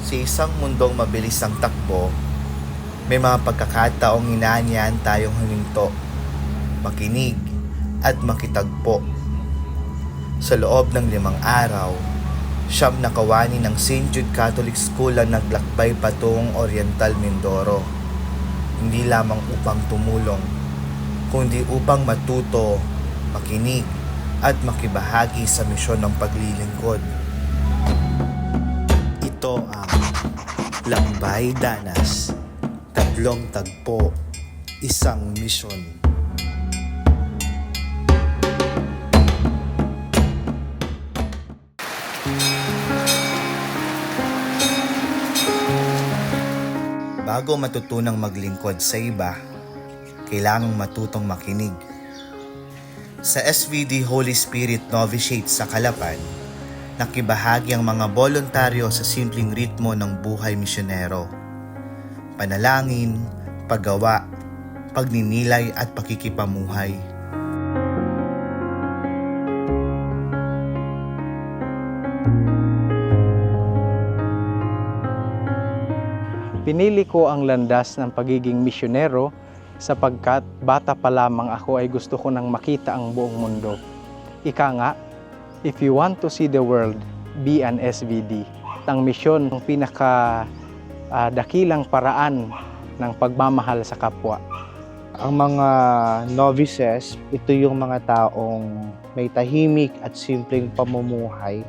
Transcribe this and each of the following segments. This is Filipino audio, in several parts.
Sa isang mundong mabilis ang takbo, may mga pagkakataong inaanyahan tayong huminto, makinig at makitagpo. Sa loob ng 5 araw, siyam na kawani ng St. Jude Catholic School ang naglakbay patungong Oriental Mindoro. Hindi lamang upang tumulong, kundi upang matuto, makinig at makibahagi sa misyon ng paglilingkod. Ito ang Lakbay Danas, 3 tagpo, 1 misyon. Bago matutunang maglingkod sa iba, kailangang matutong makinig. Sa SVD Holy Spirit Novitiate sa Calapan, nakibahagi ang mga voluntaryo sa simpleng ritmo ng buhay misyonero. Panalangin, paggawa, pagninilay at pakikipamuhay. Pinili ko ang landas ng pagiging misyonero sapagkat bata pa lamang ako ay gusto ko nang makita ang buong mundo. Ika nga, if you want to see the world, be an SVD. Ang misyon ang dakilang paraan ng pagmamahal sa kapwa. Ang mga novices, ito yung mga taong may tahimik at simpleng pamumuhay.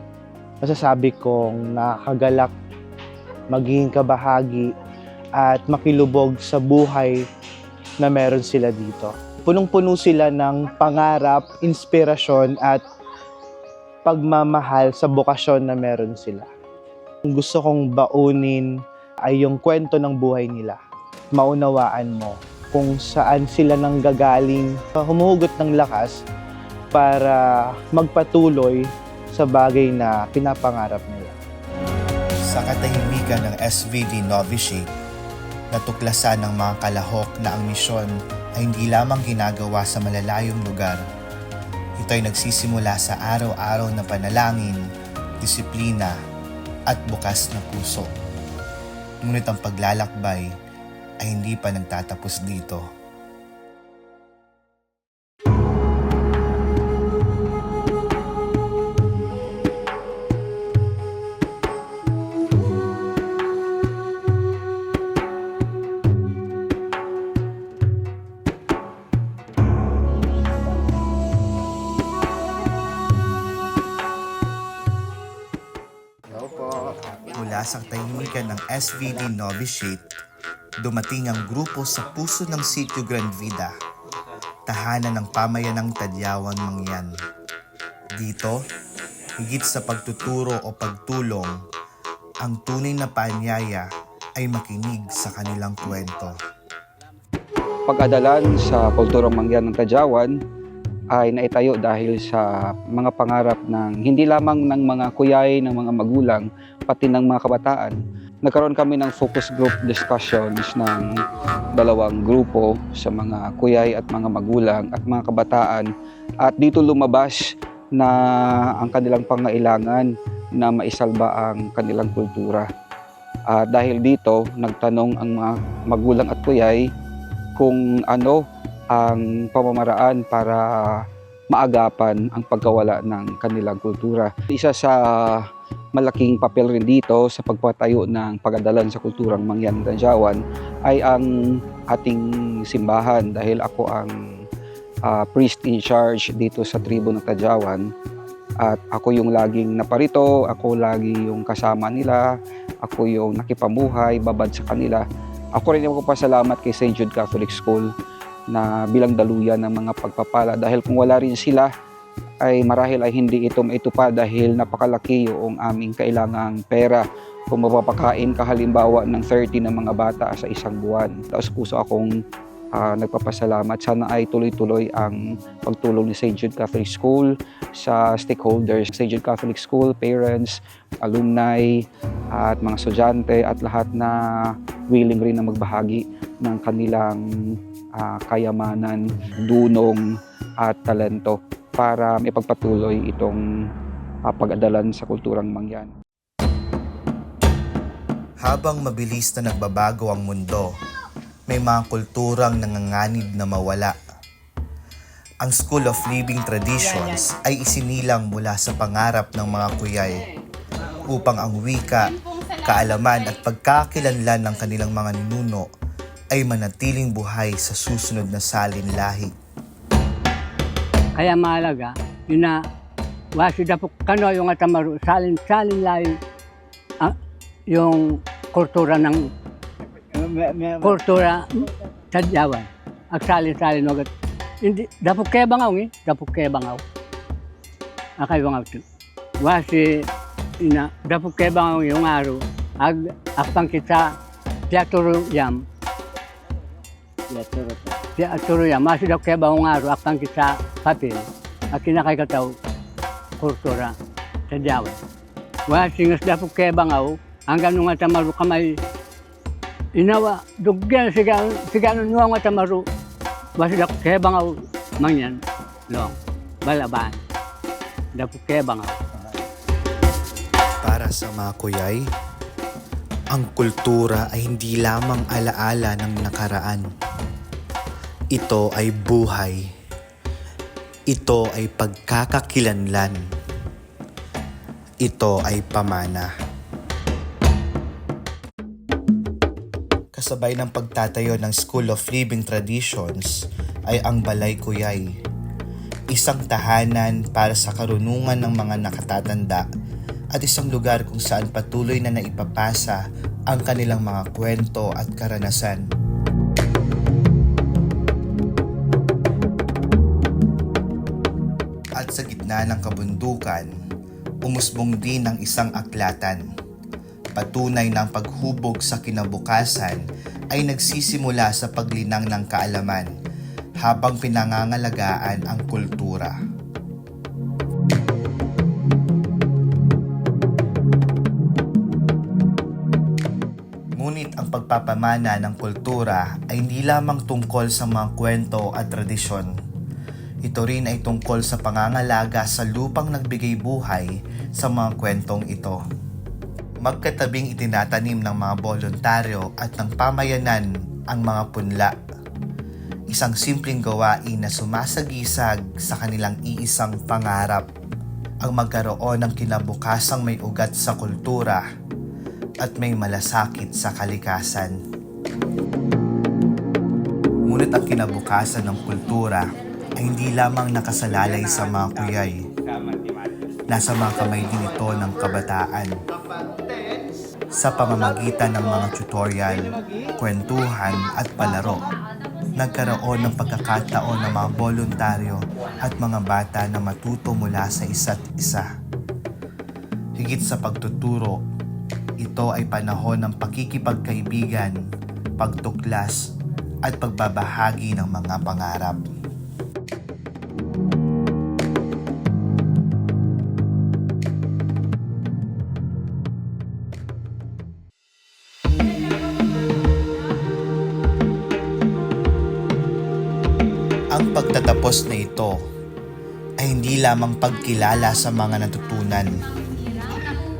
Masasabi kong nakagalak, maging kabahagi at makilubog sa buhay na meron sila dito. Punong-puno sila ng pangarap, inspirasyon at pagmamahal sa bokasyon na meron sila. Ang gusto kong baunin ay yung kwento ng buhay nila. Maunawaan mo kung saan sila nanggagaling, humuhugot ng lakas para magpatuloy sa bagay na pinapangarap nila. Sa katahimikan ng SVD Novitiate, natuklasan ng mga kalahok na ang misyon ay hindi lamang ginagawa sa malalayong lugar. Ito ay nagsisimula sa araw-araw na panalangin, disiplina, at bukas na puso. Ngunit ang paglalakbay ay hindi pa nagtatapos dito. Mula sa tahimikan ng SVD Novitiate, dumating ang grupo sa puso ng Sitio Grand Vida, tahanan ng pamayanang Tadyawan Mangyan. Dito, higit sa pagtuturo o pagtulong, ang tunay na paanyaya ay makinig sa kanilang kwento. Pag-adalan sa kulturang Mangyan ng Tadyawan ay naitayo dahil sa mga pangarap ng hindi lamang ng mga kuyay, ng mga magulang, pati ng mga kabataan. Nagkaroon kami ng focus group discussions ng 2 grupo sa mga kuyay at mga magulang at mga kabataan. At dito lumabas na ang kanilang pangailangan na maisalba ang kanilang kultura. Dahil dito, nagtanong ang mga magulang at kuyay kung ano ang pamamaraan para maagapan ang pagkawala ng kanilang kultura. Isa sa malaking papel rin dito sa pagpatayo ng pag-adalan sa kulturang Mangyan ng Tadyawan ay ang ating simbahan, dahil ako ang priest in charge dito sa tribo ng Tadyawan at ako yung laging naparito, ako lagi yung kasama nila, ako yung nakipamuhay, babad sa kanila. Ako rin yung magpapasalamat kay St. Jude Catholic School na bilang daluyan ng mga pagpapala, dahil kung wala rin sila ay marahil ay hindi ito maitupad, dahil napakalaki yung aming kailangang pera kung mapapakain ka halimbawa ng 30 na mga bata sa isang buwan. Taos puso akong nagpapasalamat. Sana ay tuloy-tuloy ang pagtulong ni St. Jude Catholic School sa stakeholders, St. Jude Catholic School, parents, alumni, at mga estudyante at lahat na willing rin na magbahagi ng kanilang kayamanan, dunong at talento para maipagpatuloy itong pag-adalan sa kulturang Mangyan. Habang mabilis na nagbabago ang mundo, may mga kulturang nanganganib na mawala. Ang School of Living Traditions ay isinilang mula sa pangarap ng mga kuyay upang ang wika, kaalaman at pagkakakilanlan ng kanilang mga ninuno ay manatiling buhay sa susunod na salinlahi. Kaya mahalaga, yun na wasi dapat kano yung atamaru, salin layo yung kultura ng kultura sa Jawan. Ang salin wagat. Hindi, dapat kaya bangaw dapat kaya bangaw. Akay bangaw ito. Wasi, ina, dapat kaya bangaw yung araw, akpang kita, teatro yam. Teatro yam, masih dapat kaya bangaw araw, akpang kita papel. Akin na kay kataw, kultura sa Jawan. Wasi, ngas dapat kaya bangaw, hanggang nung atamaru kamay, inawa, dugyan siganon nuwang atamaru, basta dapat kaya bangaw mangyan, long, balaban, dapat kaya bangaw. Para sa mga kuyay, ang kultura ay hindi lamang alaala ng nakaraan. Ito ay buhay. Ito ay pagkakakilanlan. Ito ay pamana. Kasabay ng pagtatayo ng School of Living Traditions ay ang Balay Kuyay, isang tahanan para sa karunungan ng mga nakatatanda at isang lugar kung saan patuloy na naipapasa ang kanilang mga kwento at karanasan. At sa gitna ng kabundukan, umusbong din ang isang aklatan. Patunay ng paghubog sa kinabukasan ay nagsisimula sa paglinang ng kaalaman habang pinangangalagaan ang kultura. Ngunit ang pagpapamana ng kultura ay hindi lamang tungkol sa mga kwento at tradisyon. Ito rin ay tungkol sa pangangalaga sa lupang nagbigay buhay sa mga kwentong ito. Magkatabing itinatanim ng mga boluntaryo at ng pamayanan ang mga punla. Isang simpleng gawain na sumasagisag sa kanilang iisang pangarap, ang magkaroon ng kinabukasang may ugat sa kultura at may malasakit sa kalikasan. Ngunit ang kinabukasan ng kultura ay hindi lamang nakasalalay sa mga kuyay. Nasa mga kamay din ito ng kabataan. Sa pamamagitan ng mga tutorial, kwentuhan at palaro, nagkaroon ng pagkakataon ng mga voluntaryo at mga bata na matuto mula sa isa't isa. Higit sa pagtuturo, ito ay panahon ng pakikipagkaibigan, pagtuklas at pagbabahagi ng mga pangarap. Ang pagtatapos na ito ay hindi lamang pagkilala sa mga natutunan.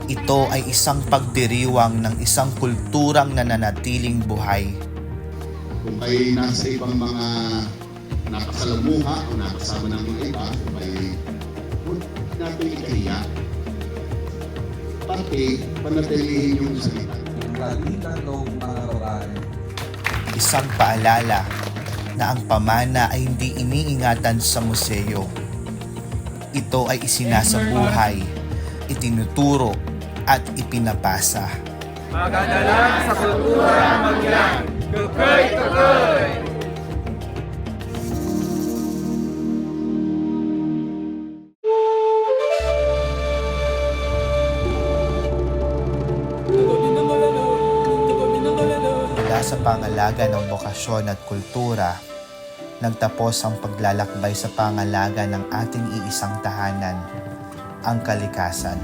Ito ay isang pagdiriwang ng isang kulturang nananatiling buhay. Kung kayo nasa ibang mga napasalamuha o napasama ng mga iba, kung kayo natin ikahiya, pati panatilihin yung salita. Isang paalala na ang pamana ay hindi iniingatan sa museo. Ito ay isinasabuhay, itinuturo at ipinapasa. Magdadala sa kultura mangyan, kukay-kukay! Mula sa pangalaga ng bokasyon at kultura, nagtapos ang paglalakbay sa pangalaga ng ating iisang tahanan, ang kalikasan.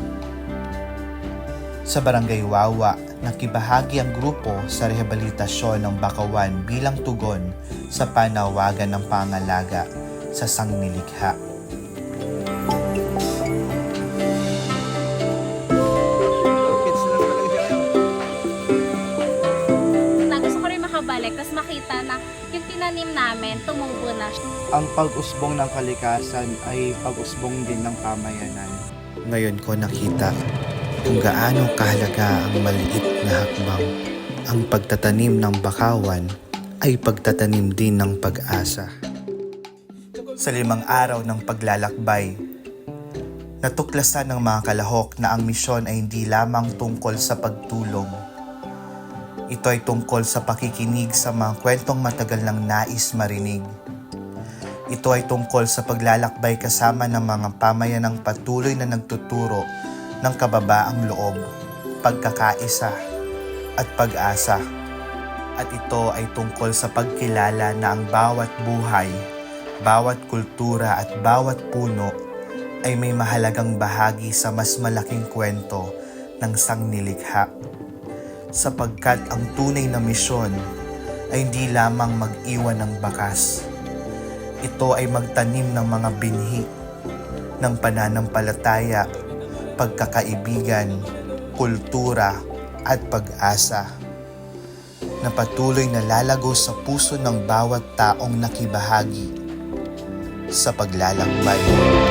Sa Barangay Wawa, nakibahagi ang grupo sa rehabilitasyon ng bakawan bilang tugon sa panawagan ng pangalaga sa sangnilikha. Ang pag-usbong ng kalikasan ay pag-usbong din ng pamayanan. Ngayon ko nakita kung gaano kahalaga ang maliit na hakbang. Ang pagtatanim ng bakawan ay pagtatanim din ng pag-asa. Sa 5 araw ng paglalakbay, natuklasan ng mga kalahok na ang misyon ay hindi lamang tungkol sa pagtulong. Ito ay tungkol sa pakikinig sa mga kwentong matagal nang nais marinig. Ito ay tungkol sa paglalakbay kasama ng mga pamayanang patuloy na nagtuturo ng kababaang loob, pagkakaisa at pag-asa. At ito ay tungkol sa pagkilala na ang bawat buhay, bawat kultura at bawat puno ay may mahalagang bahagi sa mas malaking kwento ng sangnilikha. Sapagkat ang tunay na misyon ay hindi lamang mag-iwan ng bakas. Ito ay magtanim ng mga binhi ng pananampalataya, pagkakaibigan, kultura at pag-asa na patuloy na lalago sa puso ng bawat taong nakibahagi sa paglalakbay.